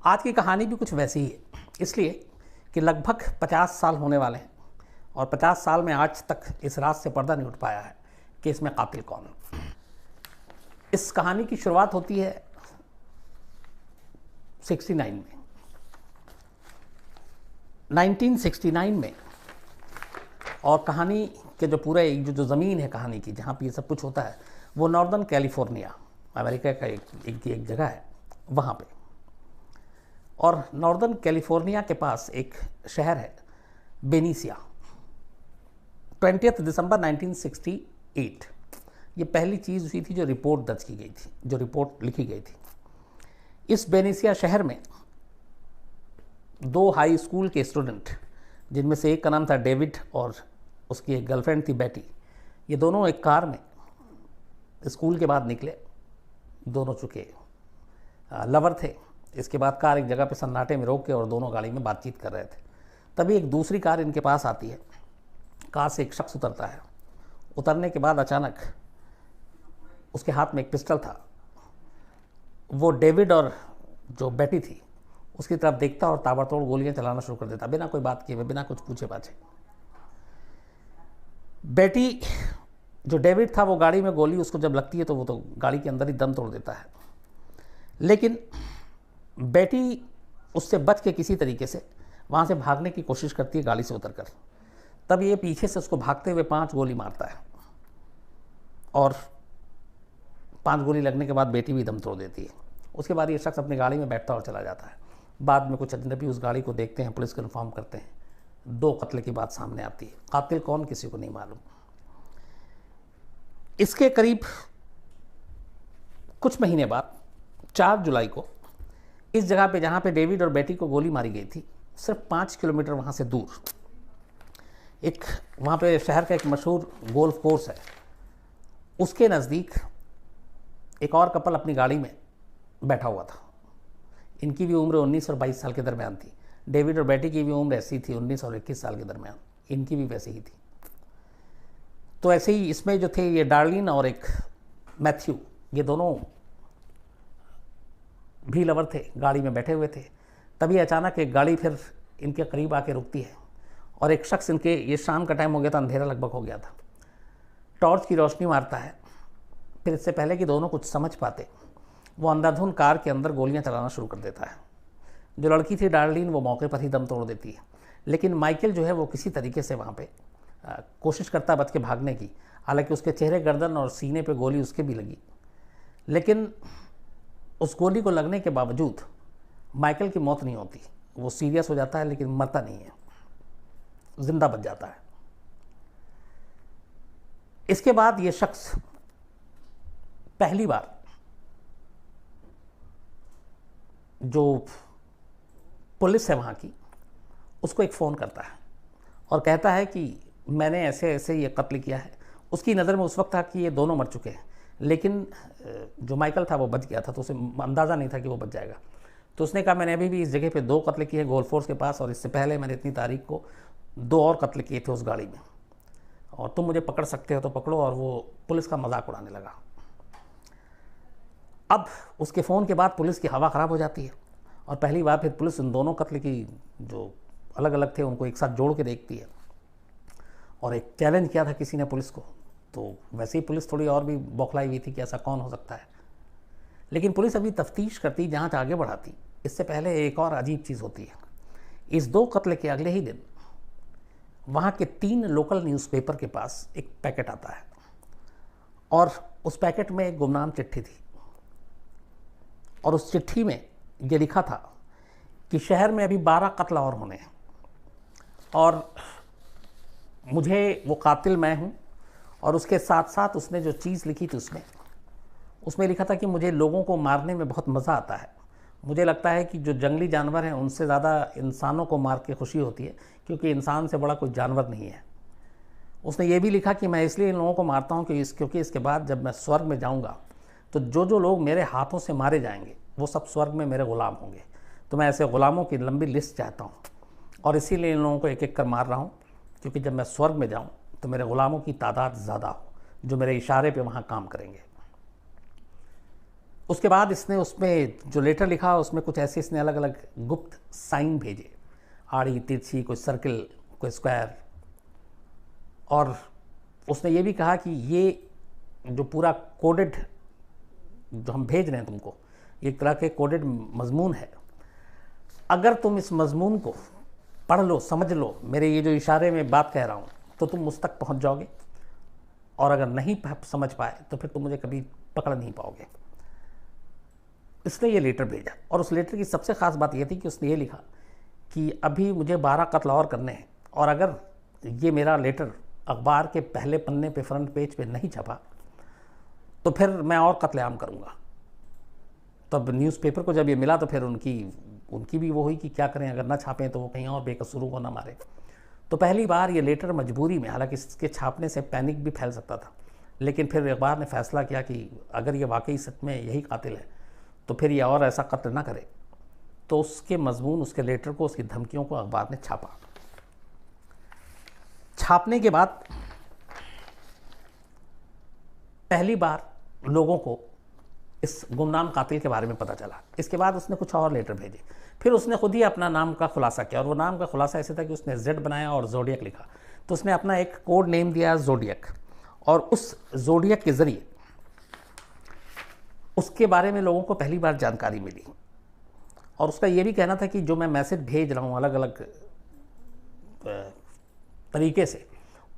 आज की कहानी भी कुछ वैसी ही है, इसलिए कि लगभग 50 साल होने वाले हैं और 50 साल में आज तक इस राज से पर्दा नहीं उठ पाया है कि इसमें कातिल कौन है। इस कहानी की शुरुआत होती है 69 में, 1969 में। और कहानी के जो पूरे जो ज़मीन है कहानी की, जहाँ पे ये सब कुछ होता है, वो नॉर्दर्न कैलिफोर्निया, अमेरिका का एक जगह है वहाँ पे। और नॉर्दर्न कैलिफोर्निया के पास एक शहर है बेनिसिया। 20 दिसंबर 1968 ये पहली चीज़ हुई थी जो रिपोर्ट दर्ज की गई थी, जो रिपोर्ट लिखी गई थी। इस बेनिसिया शहर में 2 हाई स्कूल के स्टूडेंट, जिनमें से एक का नाम था डेविड और उसकी एक गर्लफ्रेंड थी बेटी, ये दोनों एक कार में स्कूल के बाद निकले। दोनों चुके लवर थे। इसके बाद कार एक जगह पे सन्नाटे में रोक के और दोनों गाड़ी में बातचीत कर रहे थे। तभी एक दूसरी कार इनके पास आती है। कार से एक शख्स उतरता है। उतरने के बाद अचानक उसके हाथ में एक पिस्टल था। वो डेविड और जो बेटी थी उसकी तरफ देखता और ताबड़तोड़ गोलियां चलाना शुरू कर देता, बिना कोई बात किए हुए, बिना कुछ पूछे पाछे। बेटी जो डेविड था, वो गाड़ी में गोली उसको जब लगती है तो वो तो गाड़ी के अंदर ही दम तोड़ देता है। लेकिन बेटी उससे बच के किसी तरीके से वहाँ से भागने की कोशिश करती है गाड़ी से उतरकर। तब ये पीछे से उसको भागते हुए 5 गोली मारता है और 5 गोली लगने के बाद बेटी भी दम तोड़ देती है। उसके बाद ये शख्स अपनी गाड़ी में बैठता और चला जाता है। बाद में कुछ अजनबी उस गाड़ी को देखते हैं, पुलिस को इन्फॉर्म करते हैं। 2 कत्ल की बात सामने आती है। कातिल कौन, किसी को नहीं मालूम। इसके करीब कुछ महीने बाद 4 जुलाई को इस जगह पे जहाँ पे डेविड और बेटी को गोली मारी गई थी, सिर्फ 5 किलोमीटर वहाँ से दूर एक वहाँ पे शहर का एक मशहूर गोल्फ कोर्स है, उसके नज़दीक एक और कपल अपनी गाड़ी में बैठा हुआ था। इनकी भी उम्र 19 और 22 साल के दरमियान थी। डेविड और बेटी की भी उम्र ऐसी थी, 19 और 21 साल के दरमियान। इनकी भी वैसे ही थी। तो ऐसे ही इसमें जो थे ये डार्लिन और एक मैथ्यू, ये दोनों भी लवर थे, गाड़ी में बैठे हुए थे। तभी अचानक एक गाड़ी फिर इनके करीब आके रुकती है और एक शख्स, इनके, ये शाम का टाइम हो गया था, अंधेरा लगभग हो गया था, टॉर्च की रोशनी मारता है। फिर इससे पहले कि दोनों कुछ समझ पाते, वो अंधाधुंध कार के अंदर गोलियां चलाना शुरू कर देता है। जो लड़की थी डार्लिन, वो मौके पर ही दम तोड़ देती है। लेकिन माइकल जो है वो किसी तरीके से वहाँ पे कोशिश करता बच के भागने की। हालांकि उसके चेहरे, गर्दन और सीने पे गोली उसके भी लगी, लेकिन उस गोली को लगने के बावजूद माइकल की मौत नहीं होती। वो सीरियस हो जाता है लेकिन मरता नहीं है, जिंदा बच जाता है। इसके बाद ये शख्स पहली बार जो पुलिस है वहाँ की, उसको एक फ़ोन करता है और कहता है कि मैंने ऐसे ऐसे ये कत्ल किया है। उसकी नज़र में उस वक्त था कि ये दोनों मर चुके हैं, लेकिन जो माइकल था वो बच गया था, तो उसे अंदाज़ा नहीं था कि वो बच जाएगा। तो उसने कहा मैंने अभी भी इस जगह पे 2 कत्ल किए गोल्फ कोर्स के पास, और इससे पहले मैंने इतनी तारीख को 2 और कत्ल किए थे उस गाड़ी में, और तुम मुझे पकड़ सकते हो तो पकड़ो। और वो पुलिस का मजाक उड़ाने लगा। अब उसके फ़ोन के बाद पुलिस की हवा ख़राब हो जाती है और पहली बार फिर पुलिस उन दोनों कत्ल की जो अलग अलग थे उनको एक साथ जोड़ के देखती है। और एक चैलेंज किया था किसी ने पुलिस को, तो वैसे ही पुलिस थोड़ी और भी बौखलाई हुई थी कि ऐसा कौन हो सकता है। लेकिन पुलिस अभी तफ्तीश करती, जांच आगे बढ़ाती, इससे पहले एक और अजीब चीज़ होती है। इस 2 कत्ल के अगले ही दिन वहाँ के 3 लोकल न्यूज़पेपर के पास एक पैकेट आता है और उस पैकेट में एक गुमनाम चिट्ठी थी। और उस चिट्ठी में ये लिखा था कि शहर में अभी 12 कत्ल और होने हैं और मुझे, वो कातिल मैं हूँ। और उसके साथ साथ उसने जो चीज़ लिखी थी उसमें लिखा था कि मुझे लोगों को मारने में बहुत मज़ा आता है। मुझे लगता है कि जो जंगली जानवर हैं उनसे ज़्यादा इंसानों को मार के खुशी होती है, क्योंकि इंसान से बड़ा कोई जानवर नहीं है। उसने ये भी लिखा कि मैं इसलिए इन लोगों को मारता हूँ क्योंकि इसके बाद जब मैं स्वर्ग में जाऊँगा तो जो लोग मेरे हाथों से मारे जाएंगे वो सब स्वर्ग में मेरे ग़ुलाम होंगे। तो मैं ऐसे ग़ुलामों की लंबी लिस्ट चाहता हूँ और इसीलिए इन लोगों को एक एक कर मार रहा हूँ, क्योंकि जब मैं स्वर्ग में जाऊँ तो मेरे ग़ुलामों की तादाद ज़्यादा हो, जो मेरे इशारे पे वहाँ काम करेंगे। उसके बाद इसने उसमें जो लेटर लिखा उसमें कुछ ऐसे इसने अलग अलग गुप्त साइन भेजे, आड़ी तिरछी, कोई सर्किल, कोई स्क्वायर, और उसने ये भी कहा कि ये जो पूरा कोडेड जो हम भेज रहे हैं तुमको, एक तरह के कोडेड मजमून है, अगर तुम इस मजमून को पढ़ लो, समझ लो, मेरे ये जो इशारे में बात कह रहा हूँ, तो तुम मुझ तक पहुँच जाओगे, और अगर नहीं समझ पाए तो फिर तुम मुझे कभी पकड़ नहीं पाओगे। इसने ये लेटर भेजा, और उस लेटर की सबसे ख़ास बात यह थी कि उसने ये लिखा कि अभी मुझे 12 कत्ल और करने हैं, और अगर ये मेरा लेटर अखबार के पहले पन्ने पे, फ्रंट पेज पे नहीं छपा तो फिर मैं और कत्लेआम करूँगा। तब न्यूज़पेपर को जब ये मिला तो फिर उनकी भी वो हुई कि क्या करें, अगर ना छापें तो वो कहीं और बेकसूरों को ना मारे। तो पहली बार ये लेटर मजबूरी में, हालांकि इसके छापने से पैनिक भी फैल सकता था, लेकिन फिर अखबार ने फैसला किया कि अगर ये वाकई सच में यही कातिल है तो फिर ये और ऐसा कत्ल ना करे। तो उसके मजमून, उसके लेटर को, उसकी धमकियों को अखबार ने छापा। छापने के बाद पहली बार लोगों को इस गुमनाम कातिल के बारे में पता चला। इसके बाद उसने कुछ और लेटर भेजे, फिर उसने खुद ही अपना नाम का खुलासा किया, और वो नाम का खुलासा ऐसे था कि उसने जेड बनाया और जोडियक लिखा। तो उसने अपना एक कोड नेम दिया जोडियक, और उस जोडियक के ज़रिए उसके बारे में लोगों को पहली बार जानकारी मिली। और उसका ये भी कहना था कि जो मैं मैसेज भेज रहा हूँ अलग अलग तरीके से,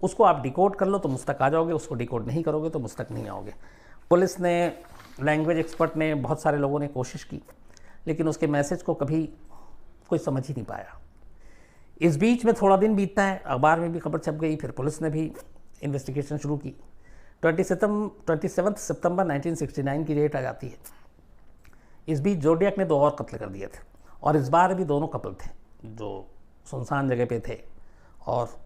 उसको आप डिकोड कर लो तो मुझ तक आ जाओगे, उसको डिकोड नहीं करोगे तो मुझ तक नहीं आओगे। पुलिस ने, लैंग्वेज एक्सपर्ट ने, बहुत सारे लोगों ने कोशिश की, लेकिन उसके मैसेज को कभी कोई समझ ही नहीं पाया। इस बीच में थोड़ा दिन बीतता है, अखबार में भी खबर छप गई, फिर पुलिस ने भी इन्वेस्टिगेशन शुरू की। 27 सितंबर 1969 की डेट आ जाती है। इस बीच जोडियक ने 2 और कत्ल कर दिए थे, और इस बार भी दोनों कपल थे जो सुनसान जगह पे थे, और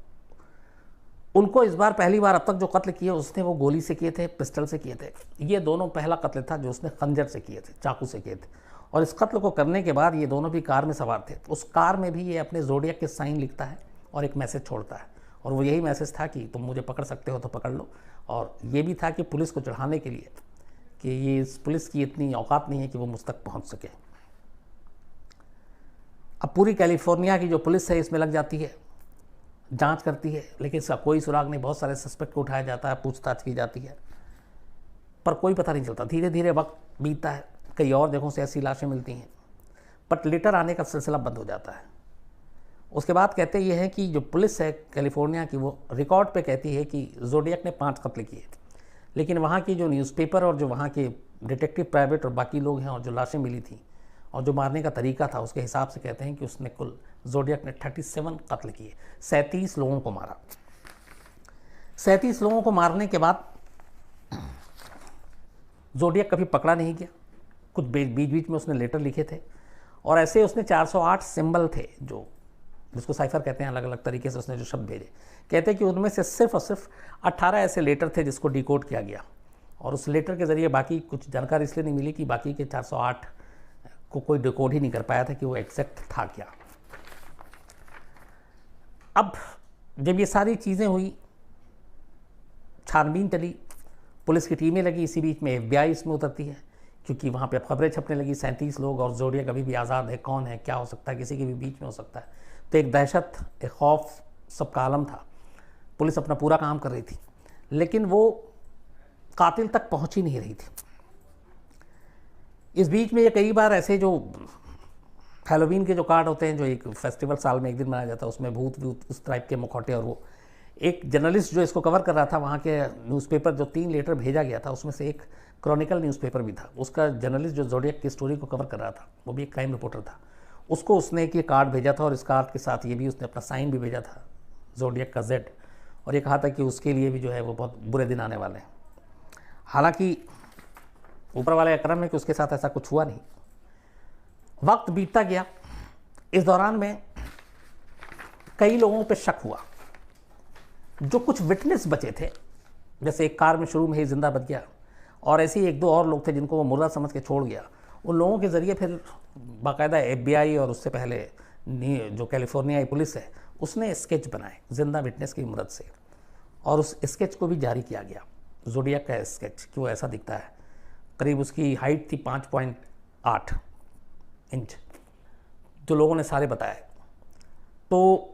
उनको इस बार पहली बार अब तक जो कत्ल किए उसने वो गोली से किए थे, पिस्टल से किए थे। ये दोनों पहला कत्ल था जो उसने खंजर से किए थे, चाकू से किए थे। और इस कत्ल को करने के बाद ये दोनों भी कार में सवार थे। उस कार में भी ये अपने जोडियक के साइन लिखता है और एक मैसेज छोड़ता है, और वो यही मैसेज था कि तुम मुझे पकड़ सकते हो तो पकड़ लो। और ये भी था कि पुलिस को चढ़ाने के लिए कि ये इस पुलिस की इतनी औकात नहीं है कि वो मुझ तक पहुँच सके। अब पूरी कैलिफोर्निया की जो पुलिस है इसमें लग जाती है, जांच करती है, लेकिन इसका कोई सुराग नहीं। बहुत सारे सस्पेक्ट को उठाया जाता है, पूछताछ की जाती है, पर कोई पता नहीं चलता। धीरे धीरे वक्त बीतता है, कई और जगहों से ऐसी लाशें मिलती हैं, बट लेटर आने का सिलसिला बंद हो जाता है। उसके बाद कहते ये हैं कि जो पुलिस है कैलिफोर्निया की, वो रिकॉर्ड पे कहती है कि जोडियक ने 5 कत्ल किए, लेकिन वहाँ की जो न्यूज़पेपर और जो वहाँ के डिटेक्टिव प्राइवेट और बाकी लोग हैं, और जो लाशें मिली थी और जो मारने का तरीका था, उसके हिसाब से कहते हैं कि उसने कुल, जोडियक ने 37 कत्ल किए, 37 लोगों को मारा। 37 लोगों को मारने के बाद जोडियक कभी पकड़ा नहीं गया। कुछ बीच बीच में उसने लेटर लिखे थे, और ऐसे उसने 408 सिंबल थे जो, जिसको साइफर कहते हैं, अलग अलग तरीके से उसने जो शब्द भेजे। कहते हैं कि उनमें से सिर्फ और सिर्फ 18 ऐसे लेटर थे जिसको डिकोड किया गया, और उस लेटर के ज़रिए बाकी कुछ जानकारी इसलिए नहीं मिली कि बाकी के 408 को कोई डिकोड ही नहीं कर पाया था कि वो एग्जैक्ट था क्या। अब जब ये सारी चीज़ें हुई, छानबीन चली, पुलिस की टीमें लगी, इसी बीच में FBI इसमें उतरती है, क्योंकि वहाँ पे खबरें छपने लगी 37 लोग, और जोडियक अभी भी आज़ाद है, कौन है, क्या हो सकता है, किसी के भी बीच में हो सकता है। तो एक दहशत, एक खौफ सबका आलम था। पुलिस अपना पूरा काम कर रही थी, लेकिन वो कातिल तक पहुँच ही नहीं रही थी। इस बीच में ये कई बार ऐसे जो हैलोवीन के जो कार्ड होते हैं, जो एक फेस्टिवल साल में एक दिन मनाया जाता है, उसमें भूत उस टाइप के मुखौटे, और वो एक जर्नलिस्ट जो इसको कवर कर रहा था, वहाँ के न्यूज़पेपर जो 3 लेटर भेजा गया था उसमें से एक क्रॉनिकल न्यूज़पेपर भी था। उसका जर्नलिस्ट जो जोडियक की स्टोरी को कवर कर रहा था, वो भी एक क्राइम रिपोर्टर था, उसको उसने एक ये कार्ड भेजा था, और इस कार्ड के साथ ये भी उसने अपना साइन भी भेजा था, जोडियक का Z, और ये कहा था कि उसके लिए भी जो है वो बहुत बुरे दिन आने वाले हैं। हालांकि ऊपर वाले का करम है कि उसके साथ ऐसा कुछ हुआ नहीं। वक्त बीतता गया, इस दौरान में कई लोगों पे शक हुआ। जो कुछ विटनेस बचे थे, जैसे एक कार में शुरू में ही जिंदा बच गया, और ऐसे ही 1-2 और लोग थे जिनको वो मुर्दा समझ के छोड़ गया, उन लोगों के ज़रिए फिर बाकायदा FBI और उससे पहले जो कैलिफोर्नियाई पुलिस है उसने स्केच बनाए जिंदा विटनेस की मदद से, और उस स्केच को भी जारी किया गया, जोडियक का स्केच कि वो ऐसा दिखता है। करीब उसकी हाइट थी 5.8 इंच, जो लोगों ने सारे बताए। तो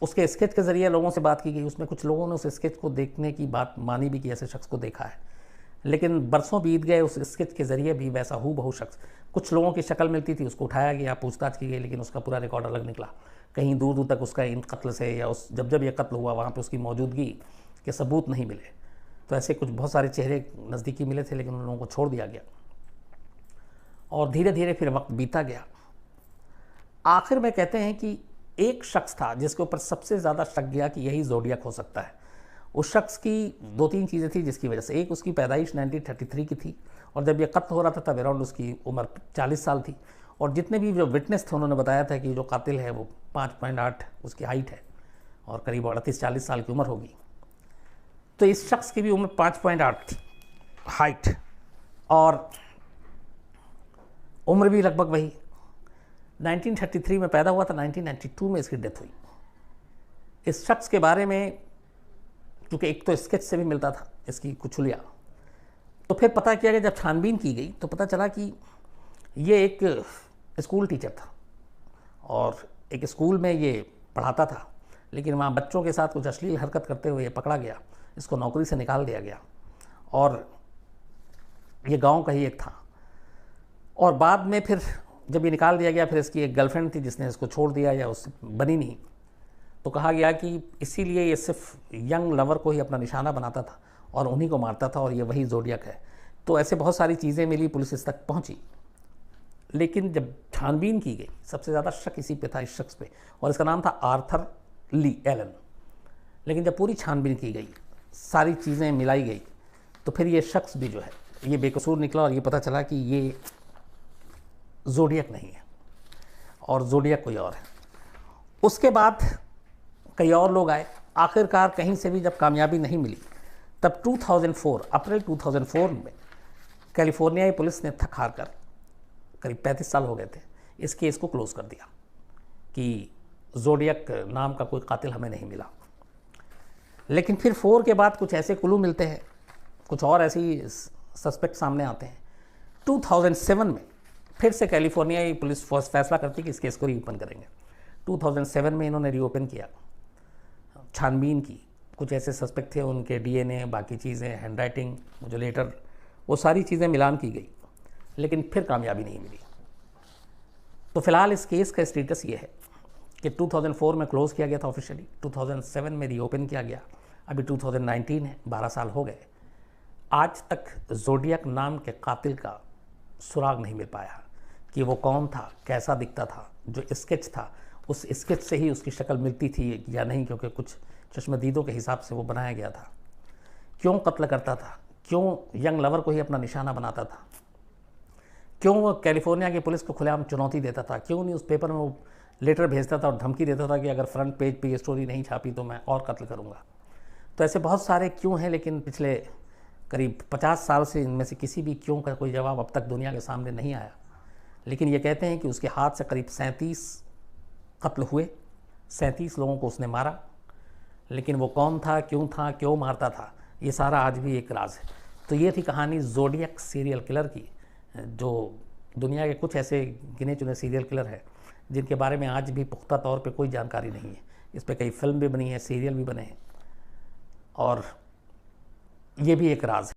उसके स्केच के ज़रिए लोगों से बात की गई, उसमें कुछ लोगों ने उस स्केच को देखने की बात मानी भी कि ऐसे शख्स को देखा है, लेकिन बरसों बीत गए, उस स्केच के ज़रिए भी वैसा हूबहू शख्स, कुछ लोगों की शक्ल मिलती थी, उसको उठाया गया, पूछताछ की गई, लेकिन उसका पूरा रिकॉर्ड अलग निकला। कहीं दूर दूर तक उसका इन कत्ल से या उस जब ये कत्ल हुआ वहाँ पे उसकी मौजूदगी के सबूत नहीं मिले। तो ऐसे कुछ बहुत सारे चेहरे नज़दीकी मिले थे, लेकिन उन लोगों को छोड़ दिया गया और धीरे धीरे फिर वक्त बीता गया। आखिर में कहते हैं कि एक शख्स था जिसके ऊपर सबसे ज़्यादा शक गया कि यही ज़ोडियक हो सकता है। उस शख्स की 2-3 चीज़ें थी जिसकी वजह से, एक उसकी पैदाइश 1933 की थी और जब यह कत्ल हो रहा था तब अराउंड उसकी उम्र 40 साल थी, और जितने भी जो विटनेस थे उन्होंने बताया था कि जो कातिल है वो 5.8 उसकी हाइट है और करीब 38-40 साल की उम्र होगी। तो इस शख्स की भी उम्र 5.8 थी हाइट, और उम्र भी लगभग वही। 1933 में पैदा हुआ था, 1992 में इसकी डेथ हुई। इस शख्स के बारे में क्योंकि एक तो स्केच से भी मिलता था इसकी कुचलिया, तो फिर पता किया गया, जब छानबीन की गई तो पता चला कि ये एक स्कूल टीचर था और एक स्कूल में ये पढ़ाता था, लेकिन वहाँ बच्चों के साथ कुछ अश्लील हरकत करते हुए ये पकड़ा गया, इसको नौकरी से निकाल दिया गया और ये गांव का ही एक था। और बाद में फिर जब ये निकाल दिया गया, फिर इसकी एक गर्लफ्रेंड थी जिसने इसको छोड़ दिया या उससे बनी नहीं, तो कहा गया कि इसीलिए ये सिर्फ यंग लवर को ही अपना निशाना बनाता था और उन्हीं को मारता था और ये वही ज़ोडियक है। तो ऐसे बहुत सारी चीज़ें मिली, पुलिस इस तक पहुंची, लेकिन जब छानबीन की गई सबसे ज़्यादा शक इसी पे था, इस शख्स पे, और इसका नाम था आर्थर ली एलन। लेकिन जब पूरी छानबीन की गई, सारी चीज़ें मिलाई गई, तो फिर ये शख्स भी जो है ये बेकसूर निकला और ये पता चला कि ये ज़ोडियक नहीं है और ज़ोडियक कोई और है। उसके बाद कई और लोग आए, आखिरकार कहीं से भी जब कामयाबी नहीं मिली, तब 2004 अप्रैल 2004 में कैलिफोर्नियाई पुलिस ने थक हार कर, करीब 35 साल हो गए थे, इस केस को क्लोज़ कर दिया कि ज़ोडियक नाम का कोई कातिल हमें नहीं मिला। लेकिन फिर 4 के बाद कुछ ऐसे क्लू मिलते हैं, कुछ और ऐसी सस्पेक्ट सामने आते हैं। 2007 में फिर से कैलिफोर्नियाई पुलिस फोर्स फैसला करती है कि इस केस को रीओपन करेंगे। 2007 में इन्होंने रीओपन किया, छानबीन की, कुछ ऐसे सस्पेक्ट थे, उनके डीएनए, बाकी चीज़ें, हैंडराइटिंग, जो लेटर, वो सारी चीज़ें मिलान की गई, लेकिन फिर कामयाबी नहीं मिली। तो फिलहाल इस केस का स्टेटस ये है कि 2004 में क्लोज़ किया गया था ऑफिशियली, 2007 में रीओपन किया गया, अभी 2019 है, 12 साल हो गए। आज तक ज़ोडियक नाम के कातिल का सुराग नहीं मिल पाया कि वो कौन था, कैसा दिखता था। जो स्केच था उस स्केच से ही उसकी शक्ल मिलती थी या नहीं, क्योंकि कुछ चश्मदीदों के हिसाब से वो बनाया गया था। क्यों कत्ल करता था, क्यों यंग लवर को ही अपना निशाना बनाता था, क्यों वो कैलिफोर्निया की पुलिस को खुलेआम चुनौती देता था, क्यों नहीं उस पेपर में वो लेटर भेजता था और धमकी देता था कि अगर फ्रंट पेज पे ये स्टोरी नहीं छापी तो मैं और कत्ल करूँगा। तो ऐसे बहुत सारे क्यों हैं, लेकिन पिछले करीब 50 साल से इनमें से किसी भी क्यों का कोई जवाब अब तक दुनिया के सामने नहीं आया। लेकिन ये कहते हैं कि उसके हाथ से करीब 37 कत्ल हुए, 37 लोगों को उसने मारा, लेकिन वो कौन था, क्यों मारता था, ये सारा आज भी एक राज है। तो ये थी कहानी ज़ोडियक सीरियल किलर की, जो दुनिया के कुछ ऐसे गिने चुने सीरियल किलर हैं जिनके बारे में आज भी पुख्ता तौर पे कोई जानकारी नहीं है। इस पर कई फिल्म भी बनी है, सीरियल भी बने हैं, और ये भी एक राज है।